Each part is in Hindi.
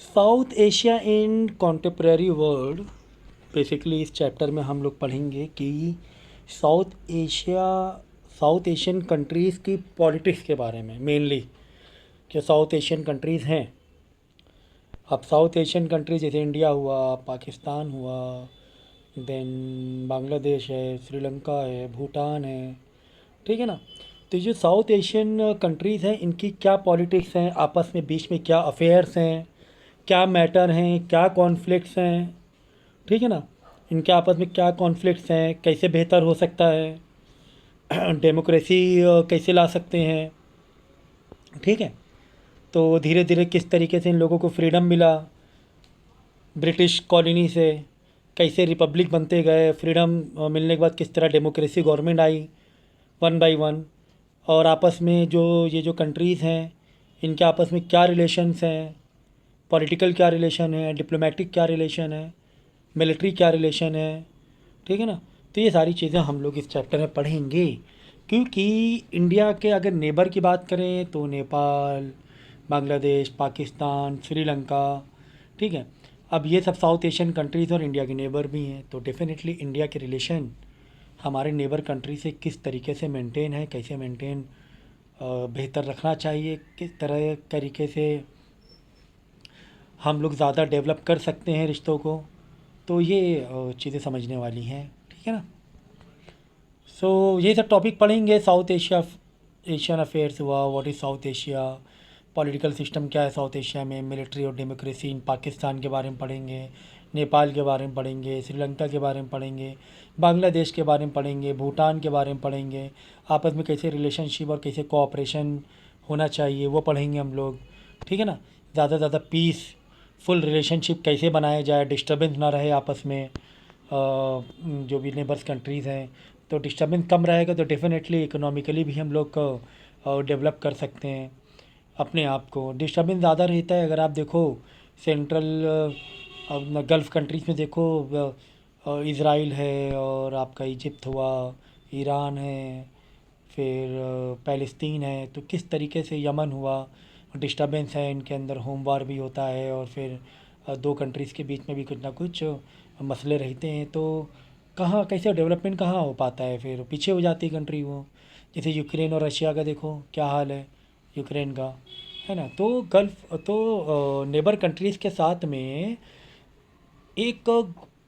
साउथ एशिया इन कॉन्टेम्परेरी वर्ल्ड। बेसिकली इस चैप्टर में हम लोग पढ़ेंगे कि South Asia south Asian countries की पॉलिटिक्स के बारे में मेनली। कि साउथ एशियन कंट्रीज़ हैं। अब साउथ एशियन कंट्रीज जैसे इंडिया हुआ, पाकिस्तान हुआ, देन बांग्लादेश है, श्रीलंका है, भूटान है। ठीक है ना। तो ये जो साउथ एशियन कंट्रीज़ हैं इनकी क्या पॉलिटिक्स हैं, आपस में बीच में क्या अफेयर्स हैं, क्या मैटर हैं, क्या कॉन्फ्लिक्ट्स हैं। ठीक है ना। इनके आपस में क्या कॉन्फ्लिक्ट्स हैं, कैसे बेहतर हो सकता है, डेमोक्रेसी कैसे ला सकते हैं। ठीक है। तो धीरे धीरे किस तरीके से इन लोगों को फ्रीडम मिला ब्रिटिश कॉलोनी से, कैसे रिपब्लिक बनते गए, फ्रीडम मिलने के बाद किस तरह democracy government I one by one. और आपस में जो ये जो कंट्रीज़ हैं इनके आपस में क्या रिलेशंस हैं, पॉलिटिकल क्या रिलेशन है, डिप्लोमेटिक क्या रिलेशन है, मिलिट्री क्या रिलेशन है। ठीक है ना। तो ये सारी चीज़ें हम लोग इस चैप्टर में पढ़ेंगे। क्योंकि इंडिया के अगर नेबर की बात करें तो नेपाल, बांग्लादेश, पाकिस्तान, श्रीलंका। ठीक है। अब ये सब साउथ एशियन कंट्रीज़ और इंडिया के नेबर भी हैं, तो डेफिनेटली इंडिया के रिलेशन हमारे नेबर कंट्री से किस तरीके से मेंटेन है, कैसे मेंटेन बेहतर रखना चाहिए, किस तरह तरीके से हम लोग ज़्यादा डेवलप कर सकते हैं रिश्तों को। तो ये चीज़ें समझने वाली हैं। ठीक है ना। सो ये सब टॉपिक पढ़ेंगे। साउथ एशिया, एशियन अफेयर्स हुआ, what is south Asia, political system क्या है साउथ एशिया में, मिलिट्री और डेमोक्रेसी इन पाकिस्तान के बारे में पढ़ेंगे, नेपाल के बारे में पढ़ेंगे, श्रीलंका के बारे में पढ़ेंगे, बांग्लादेश के बारे में पढ़ेंगे, भूटान के बारे में पढ़ेंगे, आपस में कैसे रिलेशनशिप और कैसे कोऑपरेशन होना चाहिए वो पढ़ेंगे हम लोग। ठीक है ना। ज़्यादा से ज़्यादा पीस फुल रिलेशनशिप कैसे बनाया जाए, डिस्टर्बेंस ना रहे आपस में। जो भी नेबर्स कंट्रीज़ हैं, तो डिस्टर्बेंस कम रहेगा तो डेफिनेटली इकोनॉमिकली भी हम लोग को डेवलप कर सकते हैं अपने आप को। डिस्टर्बेंस ज़्यादा रहता है अगर आप देखो सेंट्रल गल्फ़ कंट्रीज़ में देखो, इज़राइल है और आपका इजिप्ट हुआ, ईरान है, फिर पैलेस्तीन है, तो किस तरीके से यमन हुआ, डिस्टर्बेंस है इनके अंदर, होम वार भी होता है और फिर दो कंट्रीज़ के बीच में भी कुछ ना कुछ मसले रहते हैं। तो कहाँ कैसे डेवलपमेंट कहाँ हो पाता है, फिर पीछे हो जाती है कंट्री वो। जैसे यूक्रेन और रशिया का देखो क्या हाल है, यूक्रेन का। है ना। तो गल्फ़ तो नेबर कंट्रीज़ के साथ में एक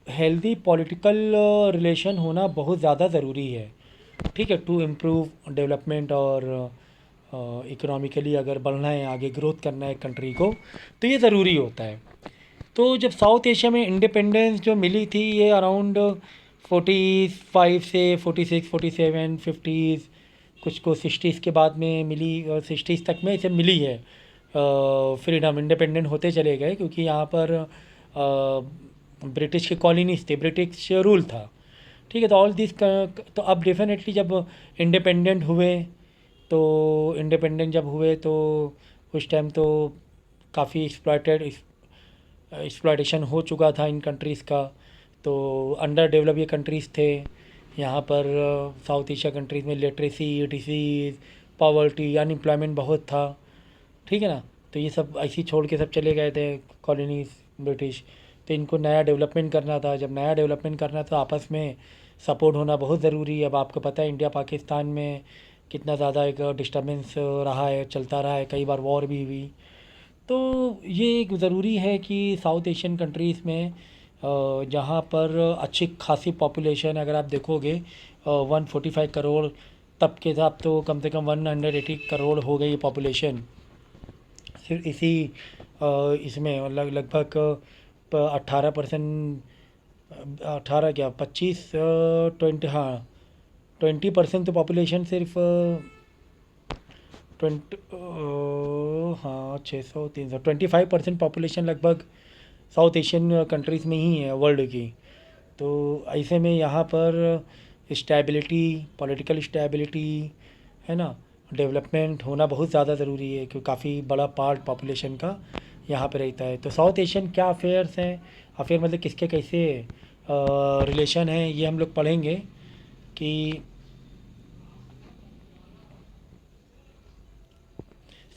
हेल्दी पॉलिटिकल रिलेशन होना बहुत ज़्यादा ज़रूरी है। ठीक है। टू इम्प्रूव डेवलपमेंट और इकोनॉमिकली अगर बढ़ना है, आगे ग्रोथ करना है कंट्री को, तो ये ज़रूरी होता है। तो जब साउथ एशिया में इंडिपेंडेंस जो मिली थी ये अराउंड 45 से 46, 47, 50, कुछ को 60s के बाद में मिली और 60s तक में इसे मिली है फ्रीडम। इंडिपेंडेंट होते चले गए क्योंकि यहाँ पर ब्रिटिश की कॉलोनीज थी, ब्रिटिश रूल था। ठीक है। तो ऑल दिस तो अब डेफिनेटली जब इंडिपेंडेंट हुए, तो इंडिपेंडेंट जब हुए तो उस टाइम तो काफ़ी एक्सप्लॉयटेशन हो चुका था इन कंट्रीज़ का। तो अंडर डेवलप ये कंट्रीज़ थे। यहाँ पर साउथ एशिया कंट्रीज़ में लिटरेसी, डिसीज़, पॉवर्टी, अनएम्प्लॉयमेंट बहुत था। ठीक है ना। तो ये सब ऐसे ही छोड़ के सब चले गए थे कॉलोनीज ब्रिटिश। तो इनको नया डेवलपमेंट करना था। जब नया डेवलपमेंट करना था आपस में सपोर्ट होना बहुत ज़रूरी है। अब आपको पता है इंडिया पाकिस्तान में कितना ज़्यादा एक डिस्टर्बेंस रहा है, चलता रहा है, कई बार वॉर भी हुई। तो ये एक ज़रूरी है कि साउथ एशियन कंट्रीज़ में जहाँ पर अच्छी खासी पॉपुलेशन, अगर आप देखोगे 145 करोड़, तब के हिसाब तो कम से कम 180 करोड़ हो गई पॉपुलेशन सिर्फ इसी इसमें लगभग 18%, 18 क्या 25, 20, हाँ 20% तो पॉपुलेशन सिर्फ 20, हाँ 600, 300, 25% पॉपुलेशन लगभग साउथ एशियन कंट्रीज़ में ही है वर्ल्ड की। तो ऐसे में यहाँ पर स्टेबिलिटी, पॉलिटिकल स्टेबिलिटी, है ना, डेवलपमेंट होना बहुत ज़्यादा ज़रूरी है क्योंकि काफ़ी बड़ा पार्ट पॉपुलेशन का यहाँ पे रहता है। तो साउथ एशियन क्या अफेयर्स हैं, अफेयर मतलब किसके कैसे रिलेशन हैं, ये हम लोग पढ़ेंगे कि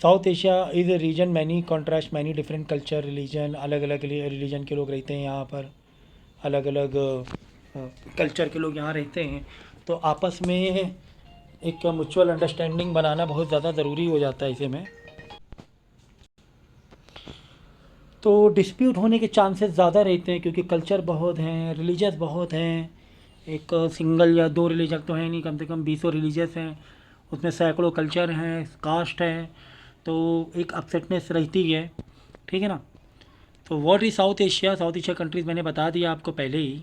South Asia is a region many contrast many different culture religion, अलग अलग रिलीजन के लोग रहते हैं यहाँ पर, अलग अलग कल्चर के लोग यहाँ रहते हैं। तो आपस में एक म्यूचुअल अंडरस्टैंडिंग बनाना बहुत ज़्यादा ज़रूरी हो जाता है इसे में। तो डिस्प्यूट होने के चांसेस ज़्यादा रहते हैं क्योंकि कल्चर बहुत हैं, रिलीजियस बहुत हैं। एक सिंगल या दो रिलीजन तो है नहीं, कम से कम 20 रिलीजियस हैं, उसमें सैकड़ों कल्चर हैं, कास्ट हैं, तो एक अपसेटनेस रहती है, ठीक है ना। तो what is south Asia? South Asia countries मैंने बता दिया आपको पहले ही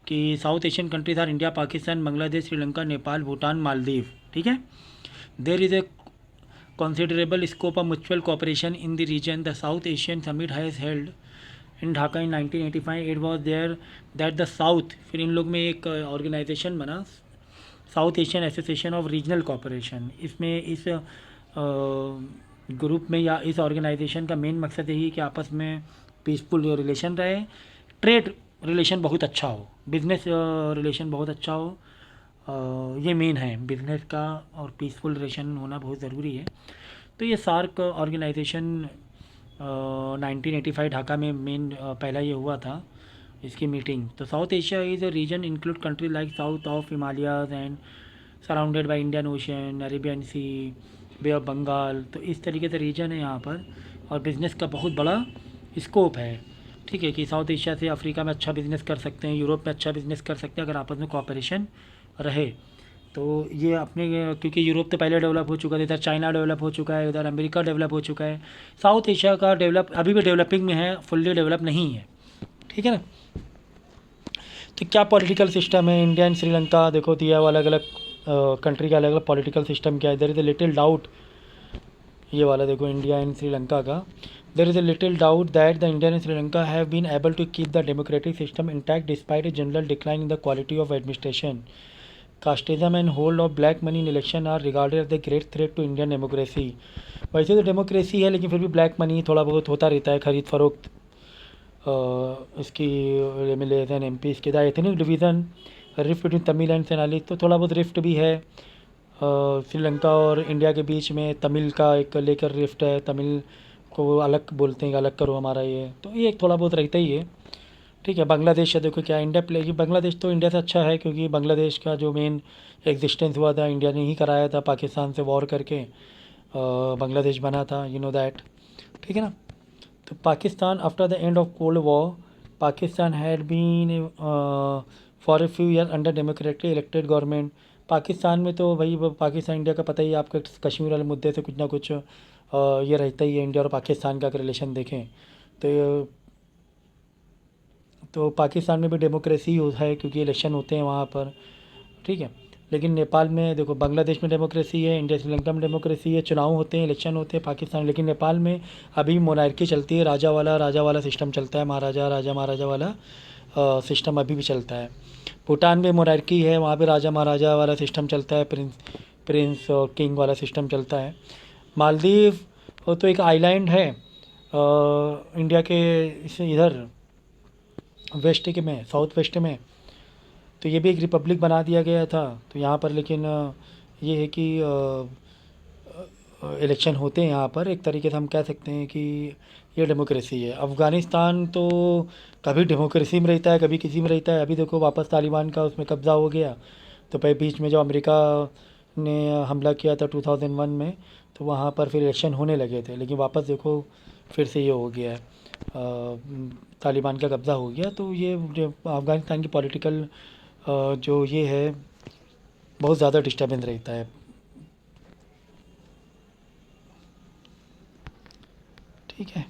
कि south Asian countries R India, Pakistan, Bangladesh, Sri Lanka, Nepal, Bhutan, Maldives, ठीक है। There is a considerable scope of mutual cooperation in the region. The South Asian Summit has held in Dhaka in 1985. It was there that the South, फिर इन लोग में एक ऑर्गेनाइजेशन बना, South Asian Association of Regional Cooperation. इसमें इस ग्रुप में या इस ऑर्गेनाइजेशन का मेन मकसद यही कि आपस में पीसफुल रिलेशन रहे, ट्रेड रिलेशन बहुत अच्छा हो, बिजनेस रिलेशन बहुत अच्छा हो, ये मेन है बिज़नेस का, और पीसफुल रिलेशन होना बहुत ज़रूरी है। तो ये सार्क ऑर्गेनाइजेशन 1985 ढाका में मेन पहला ये हुआ था इसकी मीटिंग। तो South Asia is a region include country like south of Himalayas and surrounded by Indian Ocean, Arabian Sea, Bay of Bengal. तो इस तरीके से रीजन है यहाँ पर, और बिज़नेस का बहुत बड़ा स्कोप है, ठीक है, कि साउथ एशिया से अफ्रीका में अच्छा बिज़नेस कर सकते हैं, यूरोप में अच्छा बिज़नेस कर सकते हैं अगर आपस में कोऑपरेशन रहे। तो ये अपने, क्योंकि यूरोप तो पहले डेवलप हो चुका था, इधर चाइना डेवलप हो चुका है, उधर अमेरिका डेवलप हो चुका है, साउथ एशिया का डेवलप अभी भी डेवलपिंग में है, फुल्ली डेवलप नहीं है, ठीक है ना। तो क्या पॉलिटिकल सिस्टम है इंडिया एंड श्रीलंका, देखो दिया हुआ अलग अलग कंट्री का अलग अलग पॉलिटिकल सिस्टम क्या है। There is a little doubt, ये वाला देखो इंडिया एंड श्रीलंका का। There is a little doubt that the India and Sri Lanka have been able to keep the democratic system intact despite a general decline in the quality of administration. Casteism and hold of black money in election are regarded as the great threat to Indian democracy. वैसे तो डेमोक्रेसी है लेकिन फिर भी ब्लैक मनी थोड़ा बहुत होता रहता है, खरीद फरोख्त इसकी एम एम पी इसके the ethnic division rift between Tamil and Sinhalese, तो थोड़ा बहुत रिफ्ट भी है श्रीलंका और इंडिया के बीच में। तमिल का एक लेकर रिफ्ट है, तमिल को अलग बोलते हैं, अलग करो हमारा ये, तो ये एक थोड़ा बहुत रहता ही है, ठीक है। बांग्लादेश है, देखो क्या इंडिया प्ले, बांग्लादेश तो इंडिया से अच्छा है क्योंकि बांग्लादेश का जो मेन एग्जिस्टेंस हुआ था इंडिया ने ही कराया था, पाकिस्तान से वॉर करके बांग्लादेश बना था, यू नो दैट, ठीक है ना। तो Pakistan after the end of cold war, Pakistan had been for a few year under democratic elected government. Pakistan में तो भाई पाकिस्तान इंडिया का पता ही आपका, कश्मीर वाले मुद्दे से कुछ ना कुछ ये रहता ही है इंडिया और पाकिस्तान का अगर रिलेशन देखें तो पाकिस्तान में भी डेमोक्रेसी है क्योंकि इलेक्शन होते हैं वहाँ पर, ठीक है। लेकिन नेपाल में देखो, बांग्लादेश में डेमोक्रेसी है, इंडिया श्रीलंका में डेमोक्रेसी है, चुनाव होते हैं, इलेक्शन होते हैं पाकिस्तान, लेकिन नेपाल में अभी मोनार्की चलती है, राजा वाला सिस्टम चलता है, महाराजा वाला सिस्टम अभी भी चलता है। भूटान में मोनार्की है, वहाँ पे राजा महाराजा वाला सिस्टम चलता है, प्रिंस और किंग वाला सिस्टम चलता है। मालदीव तो एक आइलैंड है इंडिया के इधर वेस्ट के में, साउथ वेस्ट में, तो ये भी एक रिपब्लिक बना दिया गया था। तो यहाँ पर लेकिन ये है कि इलेक्शन होते हैं यहाँ पर, एक तरीके से हम कह सकते हैं कि ये डेमोक्रेसी है। अफ़गानिस्तान तो कभी डेमोक्रेसी में रहता है, कभी किसी में रहता है। अभी देखो वापस तालिबान का उसमें कब्ज़ा हो गया, तो भाई बीच में जो अमेरिका ने हमला किया था 2001 में, तो वहाँ पर फिर इलेक्शन होने लगे थे, लेकिन वापस देखो फिर से ये हो गया है, तालिबान का कब्ज़ा हो गया। तो ये जो अफ़गानिस्तान की पॉलिटिकल जो ये है बहुत ज़्यादा डिस्टर्बेंस रहता है, ठीक है।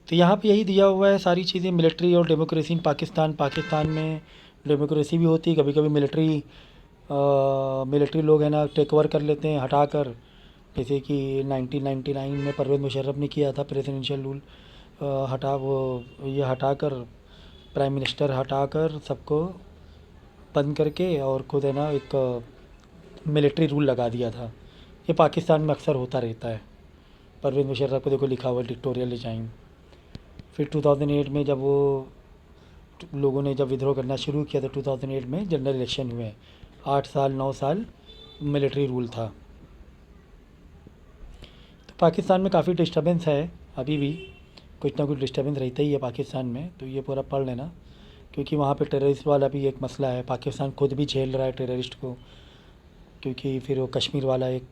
तो यहाँ पे यही दिया हुआ है सारी चीज़ें, मिलिट्री और डेमोक्रेसी इन पाकिस्तान। पाकिस्तान में डेमोक्रेसी भी होती है, कभी कभी मिलिट्री लोग हैं ना टेक ओवर कर लेते हैं हटा कर, जैसे कि 1999 में परवेज़ मुशर्रफ ने किया था प्रेसिडेंशियल रूल, हटा कर प्राइम मिनिस्टर हटा कर सबको बंद करके और खुद है ना एक मिलिट्री रूल लगा दिया था। ये पाकिस्तान में अक्सर होता रहता है। परवेज़ मुशर्रफ को देखो लिखा हुआ डिक्टोरियल रिजाइन। फिर 2008 में जब वो लोगों ने जब विद्रोह करना शुरू किया तो 2008 में जनरल इलेक्शन हुए, 8 साल 9 साल मिलिट्री रूल था। पाकिस्तान में काफ़ी डिस्टर्बेंस है अभी भी, कुछ ना कुछ डिस्टर्बेंस रहता ही है पाकिस्तान में, तो ये पूरा पढ़ लेना, क्योंकि वहाँ पे टेररिस्ट वाला भी एक मसला है। पाकिस्तान खुद भी झेल रहा है टेररिस्ट को, क्योंकि फिर वो कश्मीर वाला एक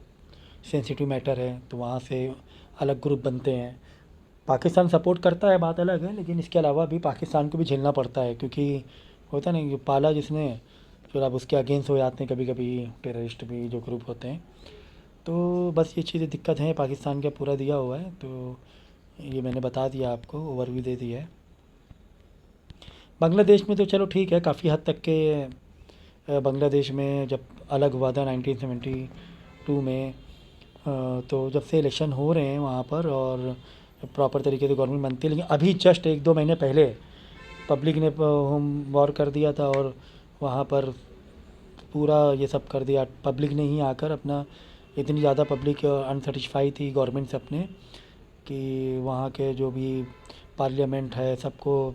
सेंसिटिव मैटर है, तो वहाँ से अलग ग्रुप बनते हैं। पाकिस्तान सपोर्ट करता है, बात अलग है, लेकिन इसके अलावा भी पाकिस्तान को भी झेलना पड़ता है, क्योंकि होता है ना कि पाला जिसने, फिर अब उसके अगेंस्ट हो जाते हैं कभी कभी टेररिस्ट भी जो ग्रुप होते हैं। तो बस ये चीज़ें दिक्कत हैं, पाकिस्तान का पूरा दिया हुआ है, तो ये मैंने बता दिया आपको, ओवरव्यू दे दिया है। बांग्लादेश में तो चलो ठीक है, काफ़ी हद तक के बांग्लादेश में जब अलग हुआ था 1972 में, तो जब से इलेक्शन हो रहे हैं वहाँ पर और प्रॉपर तरीके से गवर्नमेंट बनती है, लेकिन अभी जस्ट 1-2 महीने पहले पब्लिक ने होम वॉर कर दिया था और वहाँ पर पूरा ये सब कर दिया। पब्लिक ने ही आकर अपना, इतनी ज़्यादा पब्लिक अनसेटिस्फाई थी गवर्नमेंट से अपने, कि वहाँ के जो भी पार्लियामेंट है सबको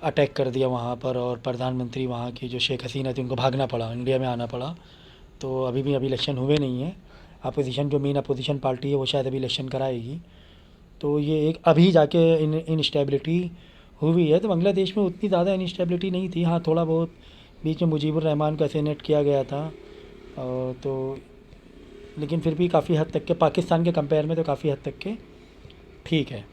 अटैक कर दिया वहाँ पर, और प्रधानमंत्री वहाँ की जो शेख हसीना थी उनको भागना पड़ा, इंडिया में आना पड़ा। तो अभी इलेक्शन हुए नहीं हैं। अपोजिशन जो मेन अपोजिशन पार्टी है वो शायद अभी इलेक्शन कराएगी। तो ये एक अभी जाके इनस्टेबिलिटी हुई है। तो बांग्लादेश में उतनी ज़्यादा इनस्टेबिलिटी नहीं थी, हाँ थोड़ा बहुत बीच में मुजीबुर रहमान को असैसिनेट किया गया था, तो लेकिन फिर भी काफ़ी हद तक के पाकिस्तान के कंपेयर में तो काफ़ी हद तक के ठीक है।